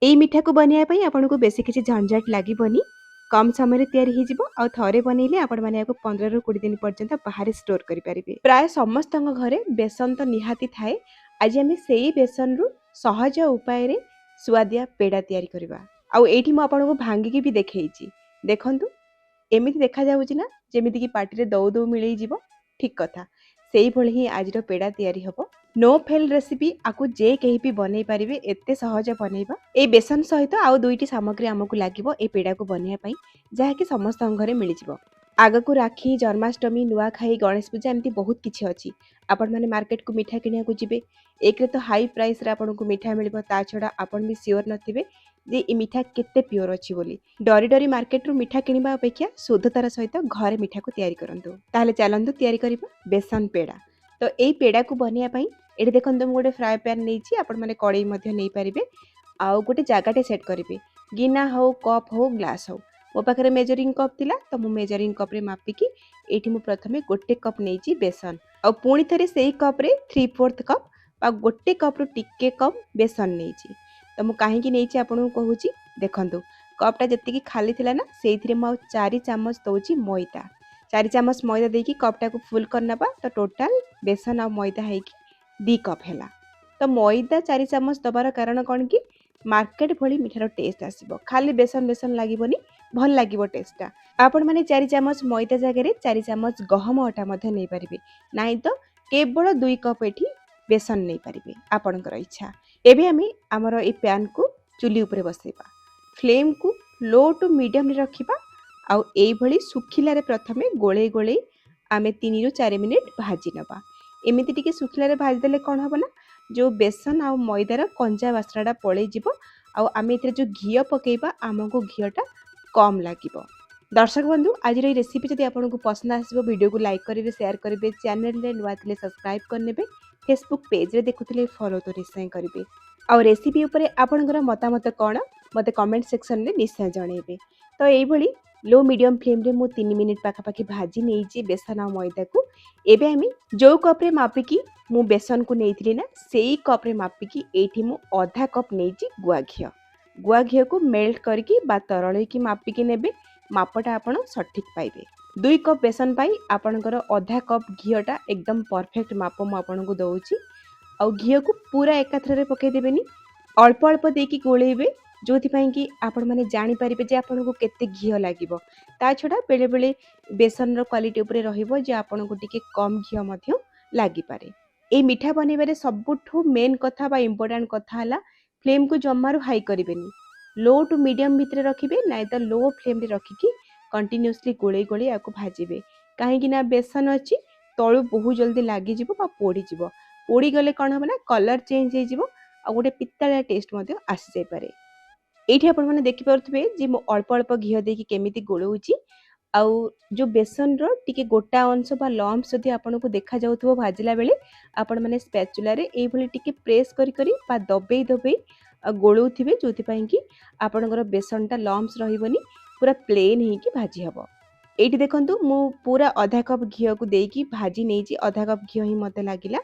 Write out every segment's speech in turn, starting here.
एई मिठा को बनिया पई आपनको बेसी किछि झंझट लागिबोनी। कम समय रे तयारी ही जिवो आ थरे बनेइले आपण माने याको 15 रु 20 दिन पर्यंत बाहर स्टोर करि परिबे। प्राय समस्तଙ୍କ घरे बेसन तो निहाती थाए। आज आमे सेई बेसन रु सहज उपाय रे सुआदिया पेड़ा तयारी करबा। आ एठी म आपनको भांगी की भी देखैछि। देखंतु एमिति देखा जाउछि ना जेमिति की पार्टी रे दौ दौ मिलई जिवो। ठीक कथा सेई भଳି ही आजिर पेड़ा तयारी हबो। नो फेल रेसिपी आकु जे केही भी बनै पारिबे एते सहज बनेइबा। ए बेसन सहित आउ दुईटी सामग्री आमकु लागिबो ए पेड़ा को बनिया पई जहा कि समस्त घरे मिलि जिवो। आगकु राखी जन्माष्टमी नुआखाई गणेश पूजा एमती बहुत किछि अछि। आपण माने मार्केट को मिठा किनिया को जिबे एक रे तो हाई प्राइस रे आपनको मिठा मिलिबो ता छडा आपण भी सियोर नथिबे जे ए मिठा केते प्योर अछि बोली। डरी डरी मार्केट रु मिठा किनिबा अपेक्षा शुद्धतार सहित घरे मिठा को तयारी करंतु। ताहले चलंतु तयारी करिबा बेसन पेड़ा। तो एई पेड़ा को बनिया पई एठी देखंतु मु गोटे फ्राई पैन नेछि आपण माने कड़ाई मध्य नै परिबे। आउ गोटे जगाटे सेट करिबे गिना हो कप हो ग्लास हो। मो पाखरे मेजरिंग कप थिला तो मु मेजरिंग कप रे मापिकी एठी मु प्रथमे गोटे कप नेछि बेसन आ पुणी थरे सेही कप रे 3/4 कप आ गोटे कप रु टिके कम बेसन नेछि। तो मु काहे की नेछि आपन को कहूची देखंतु कपटा जत्ति खाली थिला ना सेइथिरे मु 4 चम्मच दउची मैदा। 4 चम्मच मैदा देकी कपटा को फुल करनबा तो टोटल बेसन आ मैदा हेकी 2 कप हैला। तो मैदा 4 चम्मच दबार कारण कौन कि मार्केट भली मिठार टेस्ट आसीबो। खाली बेसन बेसन लागिबोनी भल लागिबो टेस्टटा। आपण माने 4 चम्मच मैदा जगह 4 चम्मच गहम अटा मध्ये नै परिबे नाही तो केवल 2 कप एठी बेसन नै परिबे आपणकर इच्छा। एबे हमें हमर ए पैन को चुली ऊपर बसेबा। फ्लेम को लो टू मीडियम रे रखिबा आ एई भली सुखिला रे प्रथमे गोळे गोळे आमे 3 रु 4 मिनिट भाजी नबा। एमिति टिके सुखिला रे भाजी देले कोन हबो ना जो बेसन आ मैदार कंजा बास्त्राटा पळै जिवो आ आमे इतरे जो घियो पकेबा आमको घियोटा कम लागिबो। दर्शक बंधु आज ये रेसिपी जदि आपको पसंद आसिबो वीडियो को लाइक करेंगे शेयर करेंगे चैनल रे नुआ थिले सब्सक्राइब करनेबे फेसबुक पेज रे देखुथिले फॉलो तो निश्चय करेंगे। आ रेसिपी उपरे आपनकर मतामत कोन मते कमेंट सेक्शन रे निश्चय जणेबे। तो एई भली लो मीडियम फ्लेम रे मु 3 मिनिट पाखापाखि भाजी नेइची बेसन आ मैदा को। एबे हमें जो कप रे मापिकी मु बेसन को नेइथिली ना सेई कप रे मापिकी एठी मु आधा कप नेइची गुआ घियो। गुआ घियो को मेल्ट करके बा तरळे की मापिकी नेबे मापटा आपण सठिक पाइबे। 2 कप बेसन पाई आपणकर आधा कप घियोटा एकदम परफेक्ट माप मु आपनको दउची। आ घियो को पूरा एकाथरे पकई देबेनी अल्प अल्प देकी गोळेबे जोथि पई कि आपण माने जानि परिबे जे आपनको केते घियो लागिबो। ता छडा बेले बेले बेसन रो क्वालिटी ऊपर रहिबो जे आपनको टिके कम घियो मध्य लागि पारे। ए मिठा बनेबारे सबुठु मेन कथा बा इम्पोर्टेंट कथा हला फ्लेम को जम्मारु हाई करिबेनी लो टू मीडियम भितरे रखिबे नाइ तो लो फ्लेम रे रखिकी कंटिन्यूअसली गोळे गोळे आको भाजिबे। काहे कि ना बेसन अछि तळु बहुत जल्दी लागि जिवो बा पोडी जिवो। पोडी गले कोन हबो ना कलर चेंज हे जिवो आ गोटे पित्ताळिया टेस्ट मध्य आसी जाय पारे। एठी आपण माने देखि परथबे जे मो अल्प अल्प घियो देकी केमिति गोळौची आउ जो बेसन रो टिके गोटा अंश बा लम्प्स जदि आपनको देखा जाउथबो भाजिला बेले आपण माने स्पैचुला रे एई भली टिके प्रेस करी करी बा दबेई दबेई गोळौथिबे जोथि पई कि आपणकर बेसनटा लम्प्स रहिबोनी पूरा प्लेन हे कि भाजी हबो। एठी देखंतु मु पूरा आधा कप घियो को देकी भाजी नेची आधा कप घियो ही मते लागिला।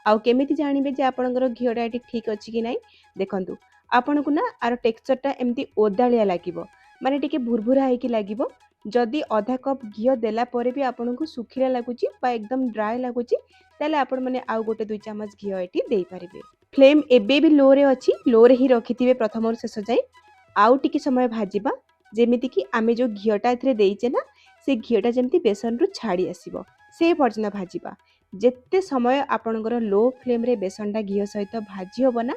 आउ केमिति जानिबे जे आपणकर घियोटा एठी ठीक अछि कि नै देखंतु आपनको ना आर टेक्सचरटा एमती ओदालिया लागिबो माने टिके भुरभुरा हे कि लागिबो। जदि आधा कप घियो देला परे भी आपनको सुखिला लागुची बा एकदम ड्राई लागुची ताले आपण माने आउ गोटे 2 चम्मच घियो एठी देई परिबे। फ्लेम एबे भी लो रे अछि लो रे ही रखिथिबे प्रथम और शेष जाय आउ टिके समय भाजिबा जेमिति कि आमे जो घियोटा एथरे देइचे ना से घियोटा जेमति बेसन रु छाडी आसीबो से पर्यंत भाजिबा। जेते समय आपणकर लो फ्लेम रे बेसनटा घियो सहित भाजी होबो ना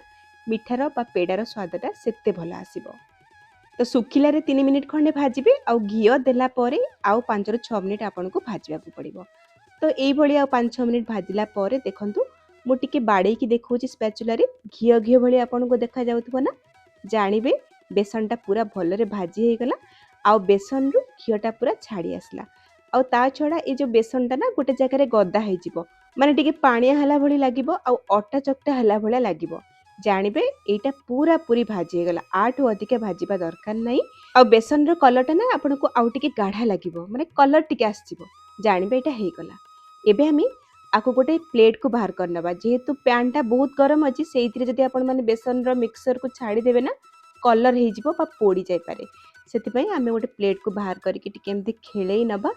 मिठार बा पेडार स्वादटा सेते भला आसीबो। तो सुखिला रे 3 मिनिट खंडे भाजिबे आउ घियो देला परे आउ 5 रु 6 मिनिट आपनको भाजिबा को पड़िबो। तो एई भली आउ 5-6 मिनिट भाजिला परे देखंतु मु टिके बाडे की देखौची स्पैचुला रे घियो घियो भली आपनको देखा जाउथबो ना जानिबे बेसनटा पूरा भलरे भाजी हे गला आउ बेसन रु घियोटा पूरा छाडी आसला। आउ ता छडा ए जो बेसनटा ना गोटे जगह रे गद्दा हे जिवो माने टिके पानिया हला भली लागिबो आउ अटा चकटा हला भला लागिबो जानिबे एटा पूरा पूरी भाजी हे गला। आठु अधिक भाजीबा दरकार नै आउ बेसन रो कलरटा ना आपनको आउ टिके गाढ़ा लागिबो माने कलर टिके आसीबो जानिबे एटा हे गला। एबे हमें आको गोटे प्लेट को बाहर करनबा जेहेतु पैन टा बहुत गरम अछि सेइथिरे जदि आपण माने बेसन रो मिक्सचर को छाडी देबे ना କଲର୍ ହେଇଯିବ ବା ପୋଡ଼ି ଯାଇପାରେ। ସେଥିପାଇଁ ଆମେ ଗୋଟେ ପ୍ଲେଟ୍‌କୁ ବାହାର କରିକି ଟିକେ ଏମିତି ଖେଳେଇ ନେବା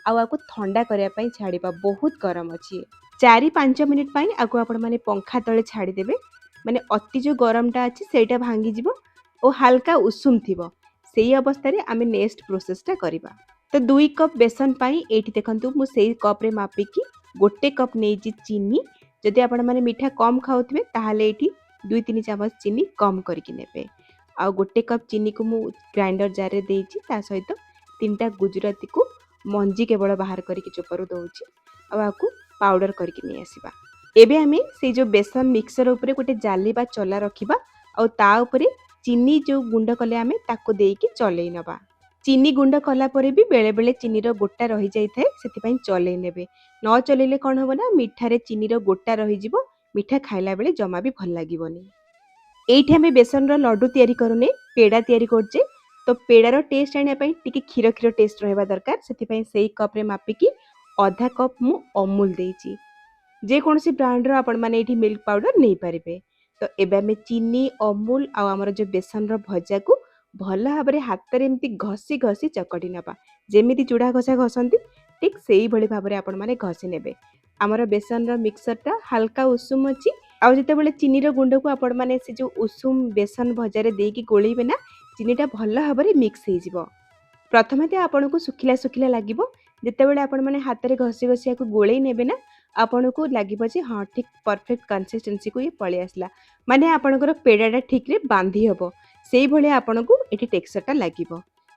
ଆଉ ଆକୁ ଥଣ୍ଡା କରିବା ପାଇଁ ଛାଡ଼ିବା। ବହୁତ ଗରମ ଅଛି। 4-5 ମିନିଟ୍ ପାଇଁ ଆକୁ ଆପଣମାନେ ପଙ୍ଖା ତଳେ ଛାଡ଼ିଦେବେ। ମାନେ ଅତି ଯେଉଁ ଗରମଟା ଅଛି ସେଇଟା ଭାଙ୍ଗିଯିବ ଓ ହାଲକା ଉଷୁମ ଥିବ। ସେଇ ଅବସ୍ଥାରେ ଆମେ ନେକ୍ସଟ ପ୍ରୋସେସଟା କରିବା। ତ 2 କପ୍ ବେସନ ପାଇଁ ଏଇଠି ଦେଖନ୍ତୁ ମୁଁ ସେଇ କପ୍‌ରେ ମାପିକି 1 କପ୍ ନେଇଛି ଚିନି। ଯଦି ଆପଣମାନେ ମିଠା କମ୍ ଖାଉଥିବେ ତାହେଲେ ଏଇଠି 2-3 ଚାମଚ ଚିନି କମ୍ କରିକି ନେବେ। ଆଉ 1 କପ୍ ଚିନିକୁ ମୁଁ ଗ୍ରାଇଣ୍ଡର ଜାର୍‌ରେ ଦେଇଛି। ତା ସହିତ 3ଟା ଗୁଜୁରାତିକୁ ମଞ୍ଜି କେବଳ ବାହାର କରିକି ଚୋପାରୁ ଦେଉଛି ଆଉ ଆକୁ ପାଉଡର କରିକି ନେଇ ଆସିବା। ଏବେ ଆମେ ସେଇ ଯେଉଁ ବେସନ ମିକ୍ସର ଉପରେ ଗୋଟେ ଜାଲି ବା ଚଲା ରଖିବା ଆଉ ତା ଉପରେ ଚିନି ଯେଉଁ ଗୁଣ୍ଡ କଲେ ଆମେ ତାକୁ ଦେଇକି ଚଲେଇ ନେବା। ଚିନି ଗୁଣ୍ଡ କଲା ପରେ ବି ବେଳେବେଳେ ଚିନିର ଗୋଟା ରହିଯାଇଥାଏ, ସେଥିପାଇଁ ଚଲେଇ ନେବେ। ନ ଚଲେଇଲେ କ'ଣ ହେବ ନା ମିଠାରେ ଚିନିର ଗୋଟା ରହିଯିବ, ମିଠା ଖାଇଲା ବେଳେ ଜମା ବି ଭଲ ଲାଗିବନି। ଏଇଠି ଆମେ ବେସନର ଲଡୁ ତିଆରି କରୁନେ, ପେଡ଼ା ତିଆରି କରୁଛେ। ତ ପେଡ଼ାର ଟେଷ୍ଟ ଆଣିବା ପାଇଁ ଟିକେ କ୍ଷୀର କ୍ଷୀର ଟେଷ୍ଟ ରହିବା ଦରକାର। ସେଥିପାଇଁ ସେଇ କପ୍‌ରେ ମାପିକି 1/2 କପ୍ ମୁଁ ଅମୁଲ ଦେଇଛି। ଯେକୌଣସି ବ୍ରାଣ୍ଡର ଆପଣମାନେ ଏଇଠି ମିଲ୍କ ପାଉଡର ନେଇପାରିବେ। ତ ଏବେ ଆମେ ଚିନି, ଅମୁଲ ଆଉ ଆମର ଯେଉଁ ବେସନର ଭଜାକୁ ଭଲ ଭାବରେ ହାତରେ ଏମିତି ଘଷି ଘଷି ଚକଟି ନେବା। ଯେମିତି ଚୁଡ଼ା ଘଷା ଘଷନ୍ତି ଠିକ୍ ସେଇଭଳି ଭାବରେ ଆପଣମାନେ ଘଷି ନେବେ। ଆମର ବେସନର ମିକ୍ସରଟା ହାଲକା ଉଷୁମ ଅଛି। ଆଉ ଯେତେବେଳେ ଚିନିର ଗୁଣ୍ଡକୁ ଆପଣମାନେ ସେ ଯେଉଁ ଉଷୁମ ବେସନ ଭଜାରେ ଦେଇକି ଗୋଳେଇବେ ନା, ଚିନିଟା ଭଲ ଭାବରେ ମିକ୍ସ ହେଇଯିବ। ପ୍ରଥମେ ତ ଆପଣଙ୍କୁ ଶୁଖିଲା ଶୁଖିଲା ଲାଗିବ। ଯେତେବେଳେ ଆପଣମାନେ ହାତରେ ଘଷି ଘଷି ୟାକୁ ଗୋଳେଇ ନେବେ ନା, ଆପଣଙ୍କୁ ଲାଗିବ ଯେ ହଁ ଠିକ୍ ପରଫେକ୍ଟ କନସିଷ୍ଟେନ୍ସିକୁ ଇଏ ପଳେଇ ଆସିଲା। ମାନେ ଆପଣଙ୍କର ପେଡ଼ାଟା ଠିକ୍‌ରେ ବାନ୍ଧି ହେବ। ସେଇଭଳିଆ ଆପଣଙ୍କୁ ଏଠି ଟେକ୍ସଚରଟା ଲାଗିବ।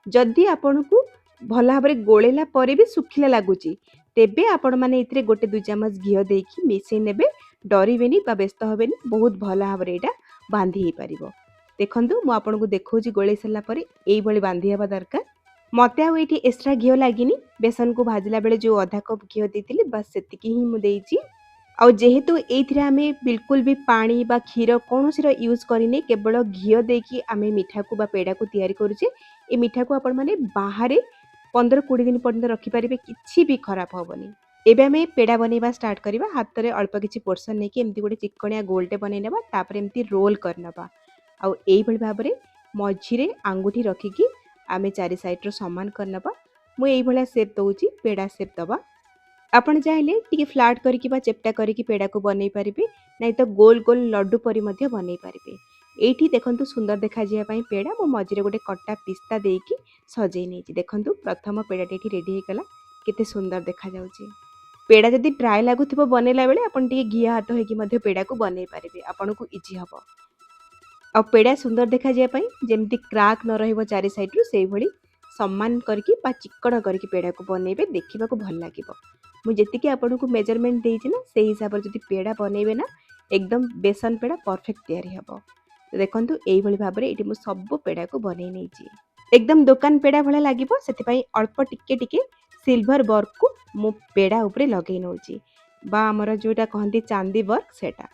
ଯଦି ଆପଣଙ୍କୁ ଭଲ ଭାବରେ ଗୋଳେଇଲା ପରେ ବି ଶୁଖିଲା ଲାଗୁଛି, ତେବେ ଆପଣମାନେ ଏଥିରେ 1-2 ଚାମଚ ଘିଅ ଦେଇକି ମିଶେଇ ନେବେ। ଡରିବେନି ବା ବ୍ୟସ୍ତ ହେବେନି, ବହୁତ ଭଲ ଭାବରେ ଏଇଟା ବାନ୍ଧି ହେଇପାରିବ। ଦେଖନ୍ତୁ ମୁଁ ଆପଣଙ୍କୁ ଦେଖଉଛି ଗୋଳେଇ ସାରିଲା ପରେ ଏଇଭଳି ବାନ୍ଧି ହେବା ଦରକାର। ମୋତେ ଆଉ ଏଇଠି ଏକ୍ସଟ୍ରା ଘିଅ ଲାଗିନି। ବେସନକୁ ଭାଜିଲା ବେଳେ ଯେଉଁ 1/2 କପ୍ ଘିଅ ଦେଇଥିଲି ବାସ୍ ସେତିକି ହିଁ ମୁଁ ଦେଇଛି। ଆଉ ଯେହେତୁ ଏଇଥିରେ ଆମେ ବିଲକୁଲ ବି ପାଣି ବା କ୍ଷୀର କୌଣସିର ୟୁଜ୍ କରିନି, କେବଳ ଘିଅ ଦେଇକି ଆମେ ମିଠାକୁ ବା ପେଡ଼ାକୁ ତିଆରି କରୁଛେ। ଏ ମିଠାକୁ ଆପଣମାନେ ବାହାରେ 15-20 ଦିନ ପର୍ଯ୍ୟନ୍ତ ରଖିପାରିବେ, କିଛି ବି ଖରାପ ହେବନି। ଏବେ ଆମେ ପେଡ଼ା ବନେଇବା ଷ୍ଟାର୍ଟ କରିବା। ହାତରେ ଅଳ୍ପ କିଛି ପୋର୍ସନ୍ ନେଇକି ଏମିତି ଗୋଟେ ଚିକଣିଆ ଗୋଲଟେ ବନେଇ ନେବା, ତାପରେ ଏମିତି ରୋଲ୍ କରିନେବା। ଆଉ ଏଇଭଳି ଭାବରେ ମଝିରେ ଆଙ୍ଗୁଠି ରଖିକି ଆମେ 4 ସାଇଡ଼୍‌ରୁ ସମାନ କରିନେବା। ମୁଁ ଏଇଭଳିଆ ସେପ୍ ଦେଉଛି, ପେଡ଼ା ସେପ୍ ଦେବା। ଆପଣ ଚାହିଁଲେ ଟିକେ ଫ୍ଲାଟ୍ କରିକି ବା ଚେପ୍ଟା କରିକି ପେଡ଼ାକୁ ବନେଇ ପାରିବେ, ନାଇଁ ତ ଗୋଲ ଗୋଲ ଲଡୁ ପରି ମଧ୍ୟ ବନେଇ ପାରିବେ। ଏଇଠି ଦେଖନ୍ତୁ ସୁନ୍ଦର ଦେଖାଯିବା ପାଇଁ ପେଡ଼ା ମୁଁ ମଝିରେ ଗୋଟେ କଟା ପିସ୍ତା ଦେଇକି ସଜେଇ ନେଇଛି। ଦେଖନ୍ତୁ ପ୍ରଥମ ପେଡ଼ାଟି ଏଠି ରେଡ଼ି ହେଇଗଲା। କେତେ ସୁନ୍ଦର ଦେଖାଯାଉଛି। ପେଡ଼ା ଯଦି ଡ୍ରାଏ ଲାଗୁଥିବ ବନେଇଲା ବେଳେ ଆପଣ ଟିକେ ଘିଅ ହାତ ହେଇକି ମଧ୍ୟ ପେଡ଼ାକୁ ବନେଇ ପାରିବେ, ଆପଣଙ୍କୁ ଇଜି ହେବ। ଆଉ ପେଡ଼ା ସୁନ୍ଦର ଦେଖାଯିବା ପାଇଁ ଯେମିତି କ୍ରାକ୍ ନ ରହିବ 4 ସାଇଡ଼୍‌ରୁ, ସେଇଭଳି ସମାନ କରିକି ବା ଚିକ୍କଣ କରିକି ପେଡ଼ାକୁ ବନେଇବେ, ଦେଖିବାକୁ ଭଲ ଲାଗିବ। ମୁଁ ଯେତିକି ଆପଣଙ୍କୁ ମେଜରମେଣ୍ଟ ଦେଇଛି ନା, ସେଇ ହିସାବରେ ଯଦି ପେଡ଼ା ବନେଇବେ ନା, ଏକଦମ ବେସନ ପେଡ଼ା ପରଫେକ୍ଟ ତିଆରି ହେବ। ଦେଖନ୍ତୁ ଏଇଭଳି ଭାବରେ ଏଇଠି ମୁଁ ସବୁ ପେଡ଼ାକୁ ବନେଇ ନେଇଛି। ଏକଦମ ଦୋକାନ ପେଡ଼ା ଭଳିଆ ଲାଗିବ, ସେଥିପାଇଁ ଅଳ୍ପ ଟିକେ ଟିକେ ସିଲଭର ବର୍କକୁ ମୁଁ ପେଡ଼ା ଉପରେ ଲଗେଇ ନେଉଛି ବା ଆମର ଯେଉଁଟା କହନ୍ତି ଚାନ୍ଦି ବର୍କ ସେଇଟା।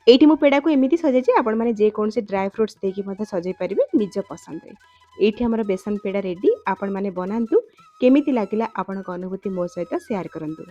ଏଇଠି ମୁଁ ପେଡ଼ାକୁ ଏମିତି ସଜେଇଛି, ଆପଣମାନେ ଯେକୌଣସି ଡ୍ରାଏ ଫ୍ରୁଟ୍ସ ଦେଇକି ମଧ୍ୟ ସଜେଇ ପାରିବେ ନିଜ ପସନ୍ଦରେ। ଏଇଠି ଆମର ବେସନ ପେଡ଼ା ରେଡ଼ି। ଆପଣମାନେ ବନାନ୍ତୁ। କେମିତି ଲାଗିଲା ଆପଣଙ୍କ ଅନୁଭୂତି ମୋ ସହିତ ସେୟାର କରନ୍ତୁ।